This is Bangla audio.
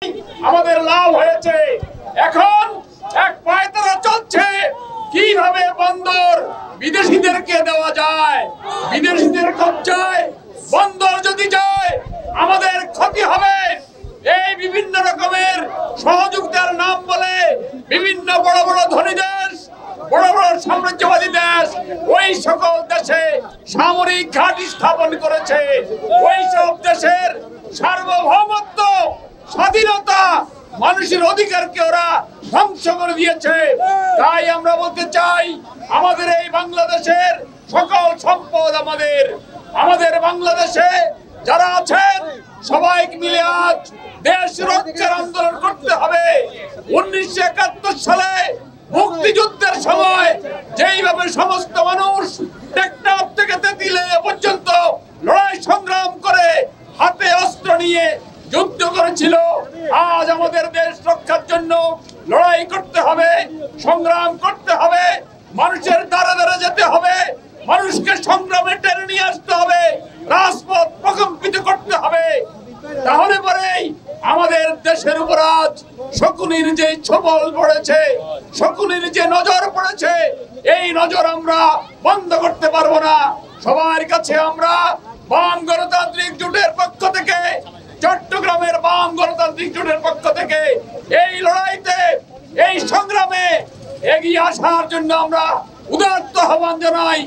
আমাদের লাভ হয়েছে। এখন এক পায়তারা চলছে কিভাবে বন্দর বিদেশিদেরকে দেওয়া যায়। বিদেশিদের কবজায় বন্দর যদি যায় আমাদের ক্ষতি হবে। এই বিভিন্ন রকমের সহযোগিতার নাম বলে বিভিন্ন বড় বড় ধনী দেশ, বড় বড় সাম্রাজ্যবাদী দেশ ওই সকল দেশে সামরিক ঘাঁটি স্থাপন করেছে। ওই সব দেশের সার্বভৌমত্ব, স্বাধীনতা, মানুষের অধিকারকে ওরা ধ্বংস করে দিয়েছে। তাই আমরা বলতে চাই আমাদের এই বাংলাদেশের সকল সম্পদ আমাদের বাংলাদেশে যারা আছেন সবাই মিলে আজ দেশ রক্ষার আন্দোলন করতে হবে। 1971 সালে মুক্তিযুদ্ধের সময় যেইভাবে সমস্ত মানুষ টেকনাফ থেকে তেঁতুলিয়া পর্যন্ত লড়াই সংগ্রাম করে হাতে অস্ত্র নিয়ে যুদ্ধ করেছিল, আজ আমাদের দেশ রক্ষার জন্য লড়াই করতে হবে, সংগ্রাম করতে হবে, মানুষের দ্বারা দ্বারা যেতে হবে, মানুষকে সংগ্রামে টেনে নিয়ে আসতে হবে, রাজপথ প্রকম্পিত করতে হবে। তাহলে পরেই আমাদের দেশের উপর আজ শকুনির যে ছবল পড়েছে, শকুনির যে নজর পড়েছে, এই নজর আমরা বন্ধ করতে পারবো না। সবার কাছে আমরা বাম গণতান্ত্রিক জোটের পক্ষ থেকে, চট্টগ্রামের বাম গণতান্ত্রিক জোটের পক্ষ থেকে এই লড়াইতে, এই সংগ্রামে এগিয়ে আসার জন্য আমরা উদাত্ত আহ্বান জানাই।